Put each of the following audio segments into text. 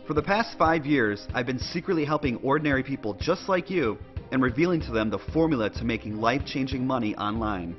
For the past 5 years, I've been secretly helping ordinary people just like you and revealing to them the formula to making life-changing money online.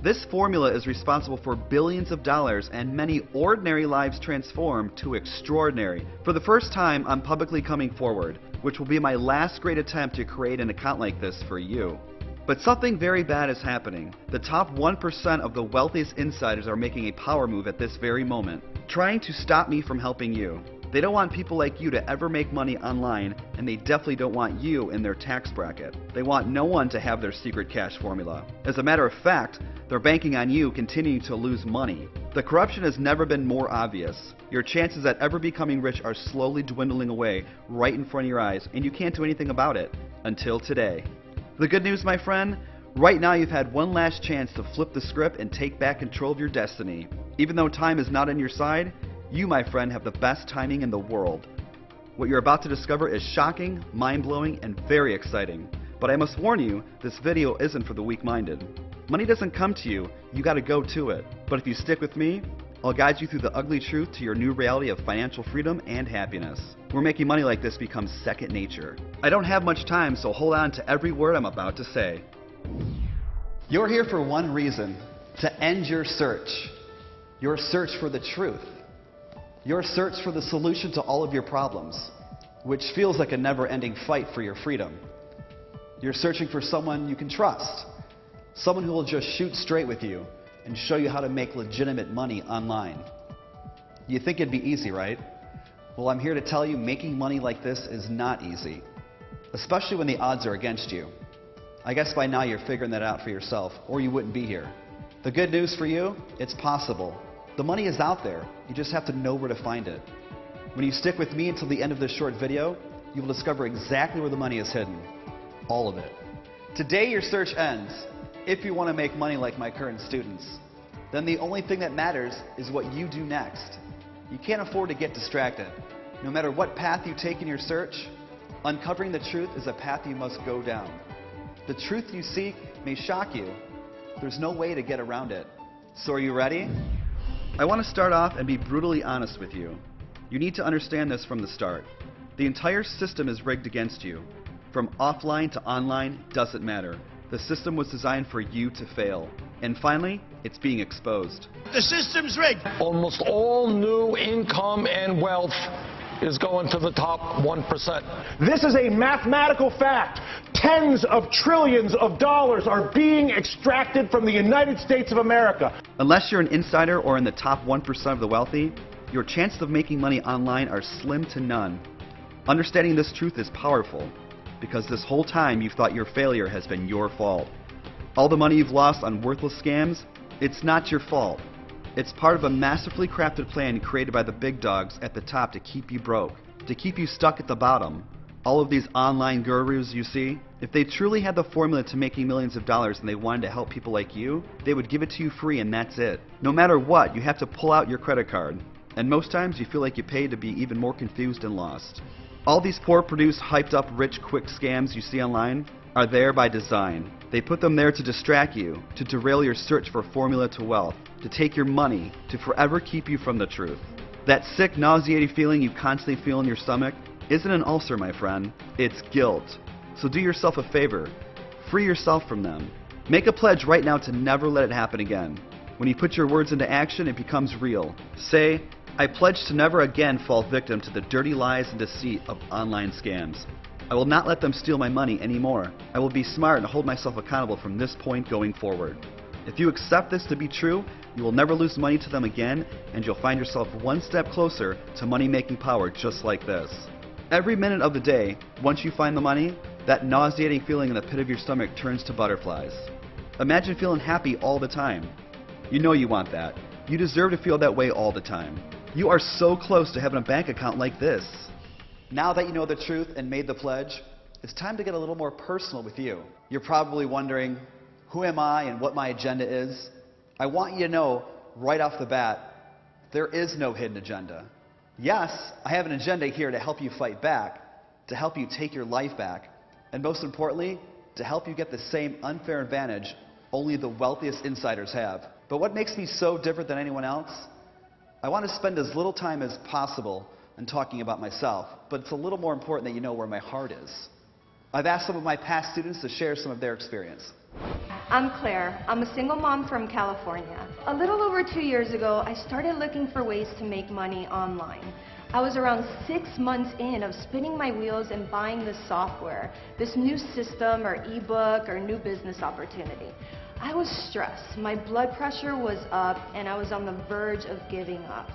This formula is responsible for billions of dollars and many ordinary lives transformed to extraordinary. For the first time, I'm publicly coming forward, which will be my last great attempt to create an account like this for you. But something very bad is happening. The top 1% of the wealthiest insiders are making a power move at this very moment, trying to stop me from helping you. They don't want people like you to ever make money online, and they definitely don't want you in their tax bracket. They want no one to have their secret cash formula. As a matter of fact, they're banking on you continuing to lose money. The corruption has never been more obvious. Your chances at ever becoming rich are slowly dwindling away right in front of your eyes, and you can't do anything about it until today. The good news, my friend, right now you've had one last chance to flip the script and take back control of your destiny. Even though time is not on your side, you, my friend, have the best timing in the world. What you're about to discover is shocking, mind-blowing, and very exciting. But I must warn you, this video isn't for the weak-minded. Money doesn't come to you, you gotta go to it. But if you stick with me, I'll guide you through the ugly truth to your new reality of financial freedom and happiness, where making money like this becomes second nature. I don't have much time, so hold on to every word I'm about to say. You're here for one reason: to end your search. Your search for the truth. Your search for the solution to all of your problems, which feels like a never-ending fight for your freedom. You're searching for someone you can trust, someone who will just shoot straight with you and show you how to make legitimate money online. You think it'd be easy, right? Well, I'm here to tell you making money like this is not easy, especially when the odds are against you. I guess by now you're figuring that out for yourself, or you wouldn't be here. The good news for you, it's possible. The money is out there, you just have to know where to find it. When you stick with me until the end of this short video, you will discover exactly where the money is hidden. All of it. Today your search ends. If you want to make money like my current students, then the only thing that matters is what you do next. You can't afford to get distracted. No matter what path you take in your search, uncovering the truth is a path you must go down. The truth you seek may shock you. There's no way to get around it. So are you ready? I want to start off and be brutally honest with you. You need to understand this from the start. The entire system is rigged against you. From offline to online, doesn't matter. The system was designed for you to fail. And finally, it's being exposed. The system's rigged. Almost all new income and wealth is going to the top 1%. This is a mathematical fact. Tens of trillions of dollars are being extracted from the United States of America. Unless you're an insider or in the top 1% of the wealthy, your chances of making money online are slim to none. Understanding this truth is powerful, because this whole time you've thought your failure has been your fault. All the money you've lost on worthless scams, it's not your fault. It's part of a masterfully crafted plan created by the big dogs at the top to keep you broke, to keep you stuck at the bottom. All of these online gurus you see, if they truly had the formula to making millions of dollars and they wanted to help people like you, they would give it to you free and that's it. No matter what, you have to pull out your credit card. And most times you feel like you paid to be even more confused and lost. All these poor produced, hyped up, rich, quick scams you see online are there by design. They put them there to distract you, to derail your search for formula to wealth, to take your money, to forever keep you from the truth. That sick, nauseating feeling you constantly feel in your stomach isn't an ulcer, my friend. It's guilt. So do yourself a favor. Free yourself from them. Make a pledge right now to never let it happen again. When you put your words into action, it becomes real. Say, I pledge to never again fall victim to the dirty lies and deceit of online scams. I will not let them steal my money anymore. I will be smart and hold myself accountable from this point going forward. If you accept this to be true, you will never lose money to them again, and you'll find yourself one step closer to money-making power just like this. Every minute of the day, once you find the money, that nauseating feeling in the pit of your stomach turns to butterflies. Imagine feeling happy all the time. You know you want that. You deserve to feel that way all the time. You are so close to having a bank account like this. Now that you know the truth and made the pledge, it's time to get a little more personal with you. You're probably wondering, who am I and what my agenda is? I want you to know right off the bat, there is no hidden agenda. Yes, I have an agenda here to help you fight back, to help you take your life back, and most importantly, to help you get the same unfair advantage only the wealthiest insiders have. But what makes me so different than anyone else? I want to spend as little time as possible and talking about myself, but it's a little more important that you know where my heart is. I've asked some of my past students to share some of their experience. I'm Claire. I'm a single mom from California. A little over 2 years ago, I started looking for ways to make money online. I was around 6 months in of spinning my wheels and buying this software, this new system or ebook or new business opportunity. I was stressed. My blood pressure was up and I was on the verge of giving up.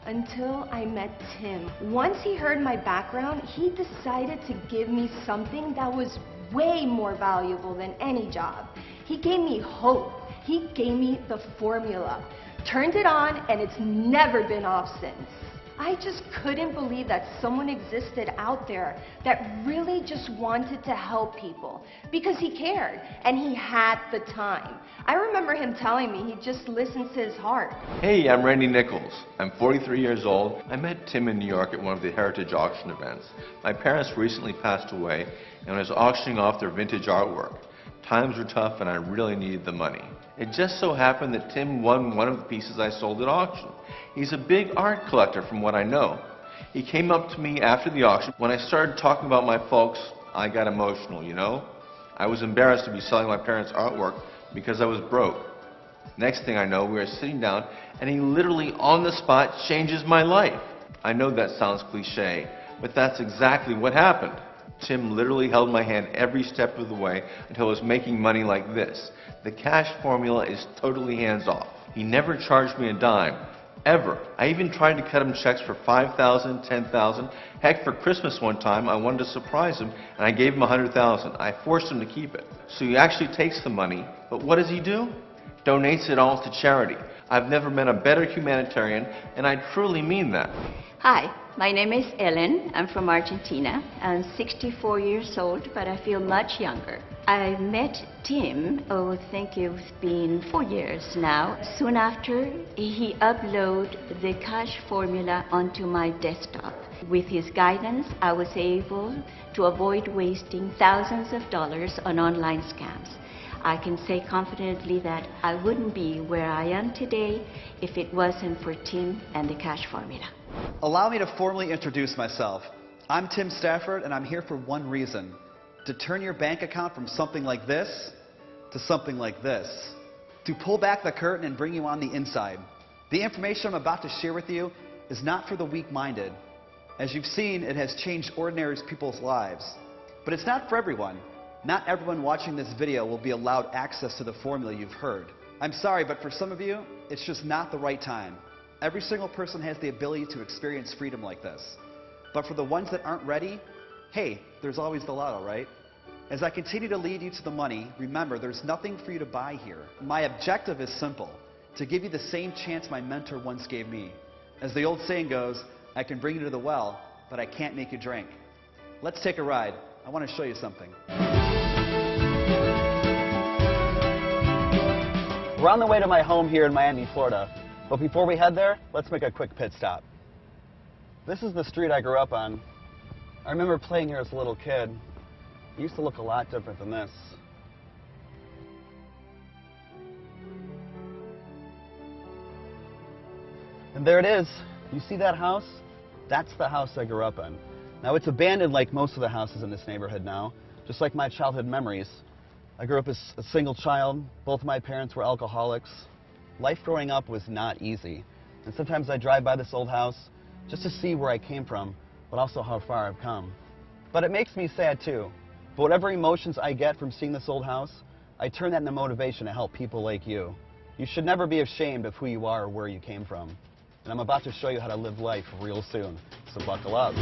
Until I met Tim. Once he heard my background, he decided to give me something that was way more valuable than any job. He gave me hope. He gave me the formula. Turned it on and it's never been off since. I just couldn't believe that someone existed out there that really just wanted to help people because he cared and he had the time. I remember him telling me he just listens to his heart. Hey, I'm Randy Nichols. I'm 43 years old. I met Tim in New York at one of the Heritage Auction events. My parents recently passed away and I was auctioning off their vintage artwork. Times were tough and I really needed the money. It just so happened that Tim won one of the pieces I sold at auction. He's a big art collector from what I know. He came up to me after the auction. When I started talking about my folks, I got emotional, you know? I was embarrassed to be selling my parents' artwork because I was broke. Next thing I know, we were sitting down and he literally on the spot changes my life. I know that sounds cliche, but that's exactly what happened. Tim literally held my hand every step of the way until I was making money like this. The cash formula is totally hands-off. He never charged me a dime, ever. I even tried to cut him checks for $5,000, $10,000. Heck, for Christmas one time, I wanted to surprise him, and I gave him $100,000. I forced him to keep it. So he actually takes the money, but what does he do? Donates it all to charity. I've never met a better humanitarian, and I truly mean that. Hi, my name is Ellen. I'm from Argentina. I'm 64 years old, but I feel much younger. I met Tim, I think it's been 4 years now. Soon after, he uploaded the cash formula onto my desktop. With his guidance, I was able to avoid wasting thousands of dollars on online scams. I can say confidently that I wouldn't be where I am today if it wasn't for Tim and the cash formula. Allow me to formally introduce myself. I'm Tim Stafford, and I'm here for one reason: to turn your bank account from something like this to something like this. To pull back the curtain and bring you on the inside. The information I'm about to share with you is not for the weak-minded. As you've seen, it has changed ordinary people's lives. But it's not for everyone. Not everyone watching this video will be allowed access to the formula you've heard. I'm sorry, but for some of you, it's just not the right time. Every single person has the ability to experience freedom like this. But for the ones that aren't ready, hey, there's always the lotto, right? As I continue to lead you to the money, remember, there's nothing for you to buy here. My objective is simple: to give you the same chance my mentor once gave me. As the old saying goes, I can bring you to the well, but I can't make you drink. Let's take a ride. I want to show you something. We're on the way to my home here in Miami, Florida. But before we head there, let's make a quick pit stop. This is the street I grew up on. I remember playing here as a little kid. It used to look a lot different than this. And there it is. You see that house? That's the house I grew up in. Now, it's abandoned like most of the houses in this neighborhood now, just like my childhood memories. I grew up as a single child. Both my parents were alcoholics. Life growing up was not easy. And sometimes I drive by this old house just to see where I came from, but also how far I've come. But it makes me sad too. But whatever emotions I get from seeing this old house, I turn that into motivation to help people like you. You should never be ashamed of who you are or where you came from. And I'm about to show you how to live life real soon. So buckle up.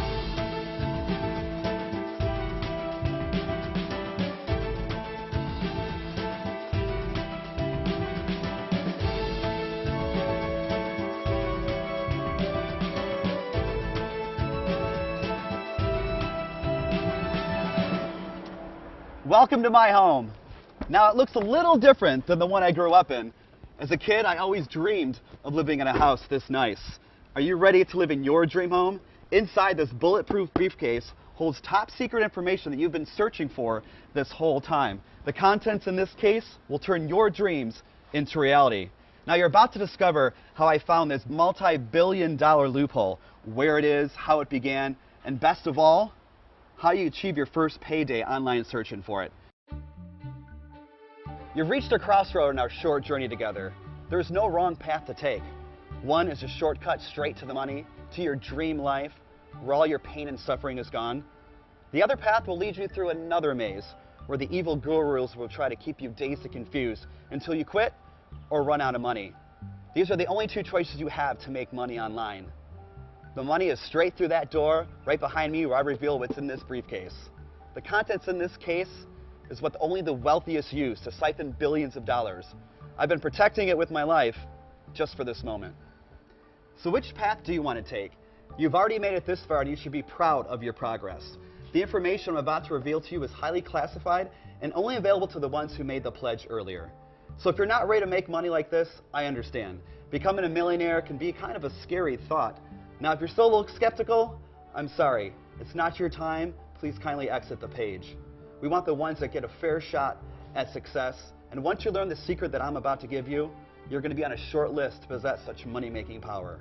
Welcome to my home. Now, it looks a little different than the one I grew up in. As a kid, I always dreamed of living in a house this nice. Are you ready to live in your dream home? Inside this bulletproof briefcase holds top secret information that you've been searching for this whole time. The contents in this case will turn your dreams into reality. Now, you're about to discover how I found this multi-billion-dollar loophole where it is, how it began, and best of all, how you achieve your first payday online searching for it. You've reached a crossroad in our short journey together. There's no wrong path to take. One is a shortcut straight to the money, to your dream life, where all your pain and suffering is gone. The other path will lead you through another maze, where the evil gurus will try to keep you dazed and confused until you quit or run out of money. These are the only two choices you have to make money online. The money is straight through that door, right behind me, where I reveal what's in this briefcase. The contents in this case is what only the wealthiest use to siphon billions of dollars. I've been protecting it with my life just for this moment. So which path do you want to take? You've already made it this far and you should be proud of your progress. The information I'm about to reveal to you is highly classified and only available to the ones who made the pledge earlier. So if you're not ready to make money like this, I understand. Becoming a millionaire can be kind of a scary thought. Now if you're still a little skeptical, I'm sorry. It's not your time. Please kindly exit the page. We want the ones that get a fair shot at success. And once you learn the secret that I'm about to give you, you're going to be on a short list to possess such money-making power.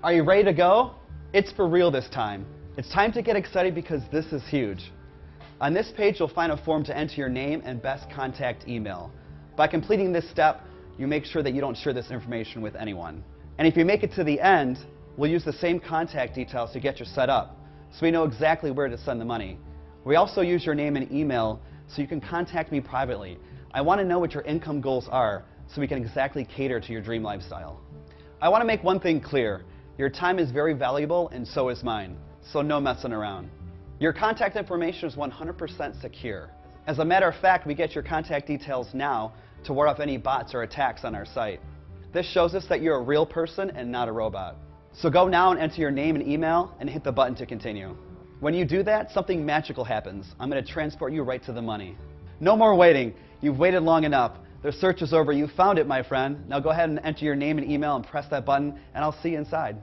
Are you ready to go? It's for real this time. It's time to get excited because this is huge. On this page, you'll find a form to enter your name and best contact email. By completing this step, you make sure that you don't share this information with anyone. And if you make it to the end, we'll use the same contact details to get you set up, so we know exactly where to send the money. We also use your name and email so you can contact me privately. I want to know what your income goals are so we can exactly cater to your dream lifestyle. I want to make one thing clear. Your time is very valuable and so is mine, so no messing around. Your contact information is 100% secure. As a matter of fact, we get your contact details now to ward off any bots or attacks on our site. This shows us that you're a real person and not a robot. So go now and enter your name and email and hit the button to continue. When you do that, something magical happens. I'm going to transport you right to the money. No more waiting. You've waited long enough. The search is over. You found it, my friend. Now go ahead and enter your name and email and press that button, and I'll see you inside.